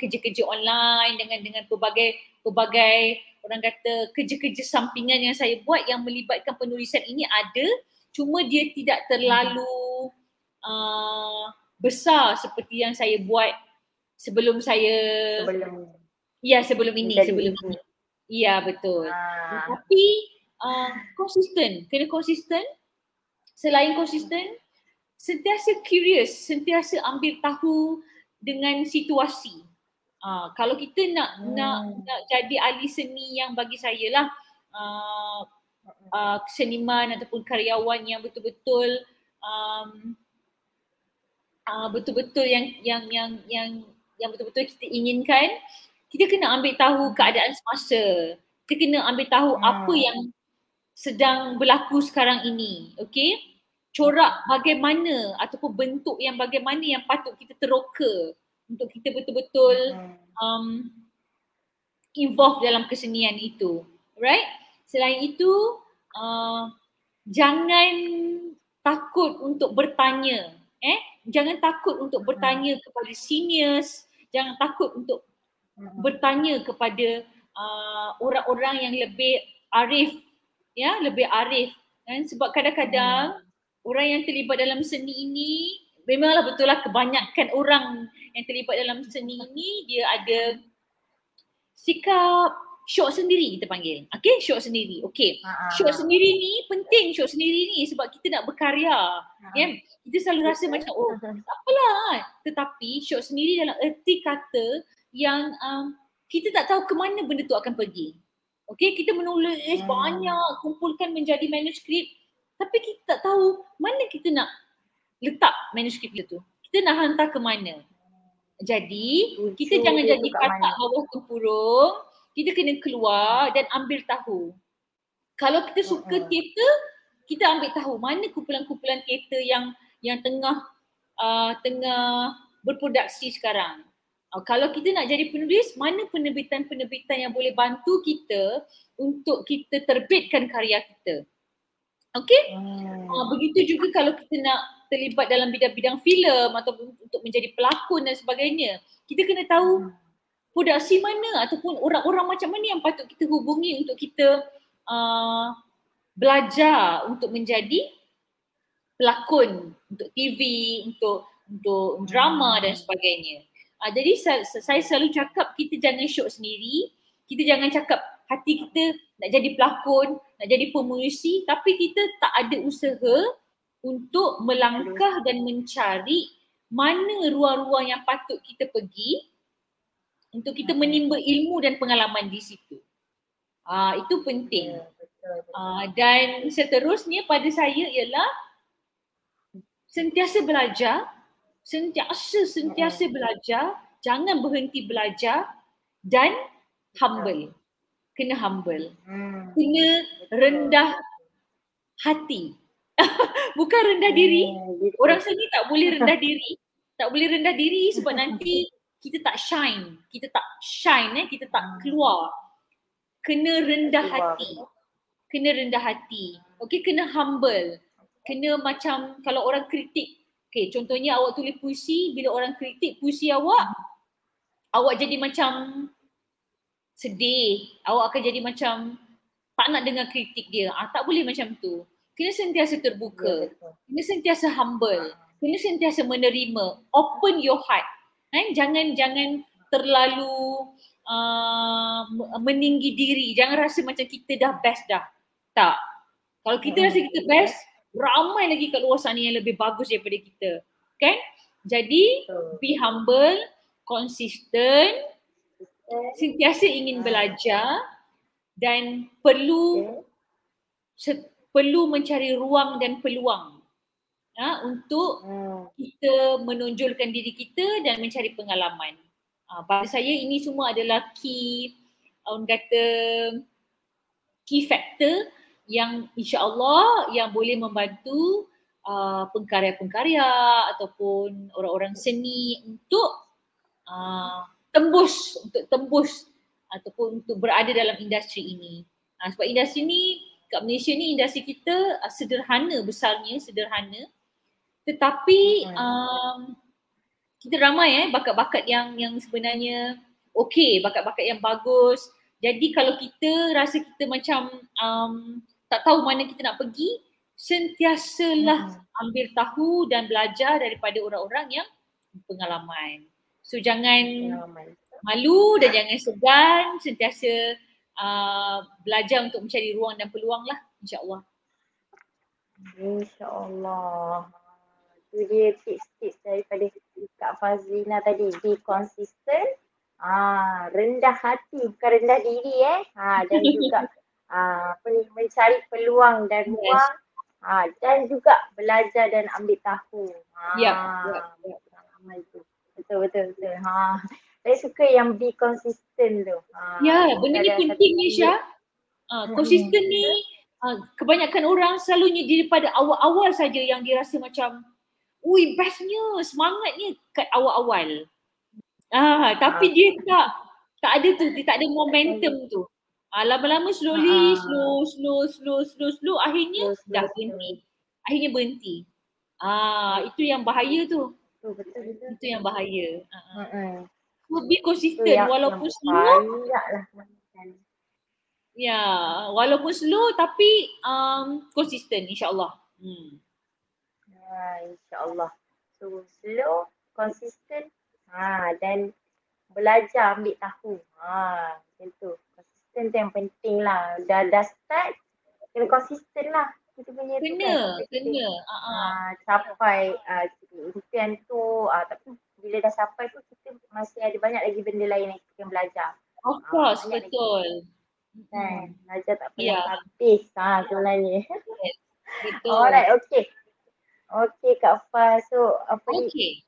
kerja-kerja online, dengan pelbagai orang kata kerja-kerja sampingan yang saya buat yang melibatkan penulisan ini ada, cuma dia tidak terlalu besar seperti yang saya buat sebelum ini. Ya, betul. Tapi konsisten, kena konsisten. Selain konsisten, sentiasa curious, sentiasa ambil tahu dengan situasi. Kalau kita nak jadi ahli seni yang bagi saya lah seniman ataupun karyawan yang betul-betul yang betul-betul kita inginkan, kita kena ambil tahu keadaan semasa. Kita kena ambil tahu apa yang sedang berlaku sekarang ini. Okay? Corak bagaimana ataupun bentuk yang bagaimana yang patut kita teroka untuk kita betul-betul involve dalam kesenian itu. Right? Selain itu, jangan takut untuk bertanya. Jangan takut untuk bertanya kepada seniors, jangan takut untuk bertanya kepada orang-orang yang lebih arif, ya, lebih arif. Kan? Sebab kadang-kadang orang yang terlibat dalam seni ini, memanglah betul lah kebanyakan orang yang terlibat dalam seni ini dia ada sikap syok sendiri, kita panggil. Okay, syok sendiri. Okay, syok sendiri ni penting, syok sendiri ni sebab kita nak berkarya. Kan? Kita selalu rasa macam tak apalah. Tetapi syok sendiri dalam erti kata yang kita tak tahu ke mana benda tu akan pergi. Okay, kita menulis banyak, kumpulkan menjadi manuskrip, tapi kita tak tahu mana kita nak letak manuskrip itu. Kita nak hantar ke mana. Jadi, kita jangan jadi katak bawah tempurung. Kita kena keluar dan ambil tahu. Kalau kita suka teater, kita ambil tahu mana kumpulan-kumpulan teater yang tengah berproduksi sekarang. Kalau kita nak jadi penulis, mana penerbitan-penerbitan yang boleh bantu kita untuk kita terbitkan karya kita. Okay? Begitu juga kalau kita nak terlibat dalam bidang-bidang filem ataupun untuk menjadi pelakon dan sebagainya. Kita kena tahu produksi mana ataupun orang-orang macam mana yang patut kita hubungi untuk kita belajar untuk menjadi pelakon, untuk TV, untuk drama dan sebagainya. Jadi saya selalu cakap kita jangan syok sendiri, kita jangan cakap hati kita nak jadi pelakon, nak jadi pemuisi, tapi kita tak ada usaha untuk melangkah dan mencari mana ruang-ruang yang patut kita pergi untuk kita menimba ilmu dan pengalaman di situ. Itu penting. Dan seterusnya pada saya ialah sentiasa belajar, sentiasa belajar, jangan berhenti belajar dan humble. Kena humble. Kena rendah hati. Bukan rendah diri. Orang seni tak boleh rendah diri. Tak boleh rendah diri sebab nanti kita tak shine. Kita tak keluar. Kena rendah hati. Kena rendah hati. Okay, kena humble. Kena macam kalau orang kritik. Okay, contohnya awak tulis puisi, bila orang kritik puisi awak jadi macam sedih. Awak akan jadi macam tak nak dengar kritik dia. Tak boleh macam tu. Kena sentiasa terbuka. Kena sentiasa humble. Kena sentiasa menerima. Open your heart. Jangan terlalu meninggi diri. Jangan rasa macam kita dah best dah. Tak. Kalau kita rasa kita best, ramai lagi kat luar sana yang lebih bagus daripada kita. Kan? Jadi, be humble, konsisten, sentiasa ingin belajar dan perlu mencari ruang dan peluang untuk kita menonjolkan diri kita dan mencari pengalaman. Pada saya ini semua adalah key, orang kata key factor yang insya-Allah yang boleh membantu pengkarya-pengkarya ataupun orang-orang seni untuk tembus ataupun untuk berada dalam industri ini. Sebab industri ni kat Malaysia ni, industri kita sederhana besarnya, sederhana. Tetapi kita ramai bakat-bakat yang sebenarnya okey, bakat-bakat yang bagus. Jadi kalau kita rasa kita macam tak tahu mana kita nak pergi, sentiasalah ambil tahu dan belajar daripada orang-orang yang berpengalaman. So jangan malu dan jangan segan, sentiasa belajar untuk mencari ruang dan peluang lah, insya-Allah. InsyaAllah. Itu dia tips-tips daripada Kak Fazlina tadi. Be consistent, rendah hati bukan rendah diri dan juga mencari peluang dan ruang, dan juga belajar dan ambil tahu. Betul. Saya suka yang be consistent tu. Benda ni penting ni Syah. Konsisten ni kebanyakan orang selalunya daripada awal-awal saja yang dia rasa macam bestnya, semangatnya kat awal-awal. Tapi dia tak ada tu, dia tak ada momentum tu. Lama-lama slow, akhirnya dah berhenti. Akhirnya berhenti. Itu yang bahaya tu. Betul. Itu yang bahaya. Lebih konsisten walaupun slow. Ya, walaupun slow tapi konsisten, insya-Allah. InsyaAllah. So slow, konsisten, dan belajar ambil tahu. Macam tu. Konsisten tu yang penting lah. Dah start, kena konsisten lah. Kita punya kena. Capai impian tu. Tapi bila dah capai tu, kita masih ada banyak lagi benda lain yang kita kena belajar. Of course, betul. Belajar tak pernah habis sebenarnya. Betul. Alright, okay Kak Faz. So ni?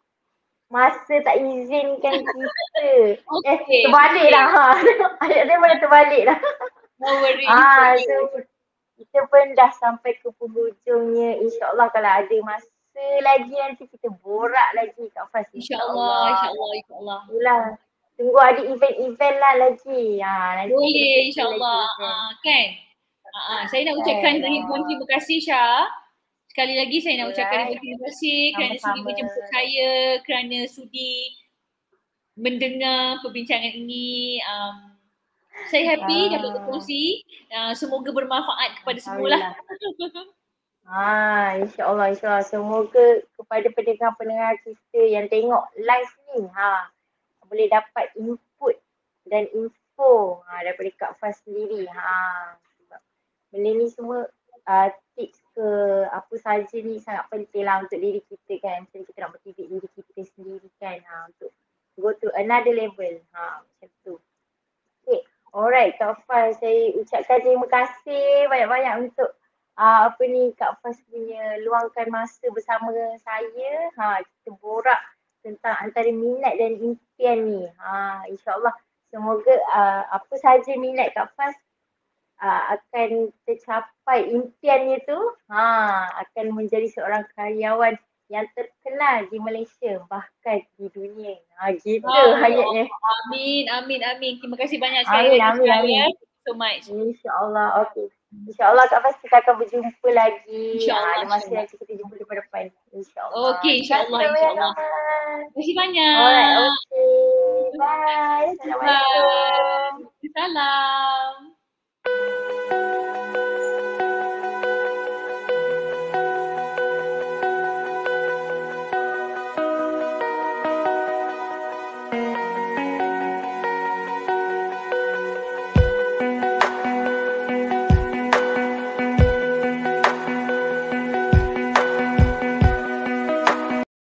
Masa tak izinkan kita. Terbalik lah. Ayat dia boleh terbalik lah. No worry. So kita pun dah sampai ke penghujungnya. InsyaAllah kalau ada masa lagi nanti kita borak lagi Kak Faz. InsyaAllah. Itulah. Tunggu ada event-event lah lagi. Boleh insyaAllah. Kan? Saya nak ucapkan ribuan terima kasih Syah. Sekali lagi saya nak ucapkan terima kasih kerana sudi menjemput saya, kerana sudi mendengar perbincangan ini. Saya happy dapat berkongsi. Semoga bermanfaat kepada semua. InsyaAllah. Semoga kepada pendengar-pendengar kita yang tengok live ni boleh dapat input dan info daripada Kak Faz sendiri. Benda ni semua tips ke apa saja ni sangat penting lah untuk diri kita kan. Macam kita nak motivate diri kita sendiri kan, untuk go to another level. Macam tu. Okay, alright Kak Faz, saya ucapkan terima kasih banyak-banyak untuk Kak Faz punya luangkan masa bersama saya. Kita borak tentang antara minat dan impian ni. InsyaAllah semoga apa saja minat Kak Faz akan tercapai impiannya tu, akan menjadi seorang karyawan yang terkenal di Malaysia bahkan di dunia. Gitu hayatnya. Amin. Terima kasih banyak sekali. Amin. So much. InsyaAllah. Okay. InsyaAllah Kak Faz kita akan berjumpa lagi. InsyaAllah. Ada masa lagi kita jumpa depan-depan. InsyaAllah. Okay, insyaAllah. Terima kasih banyak. Alright, okay. Bye. Assalamualaikum. Salam.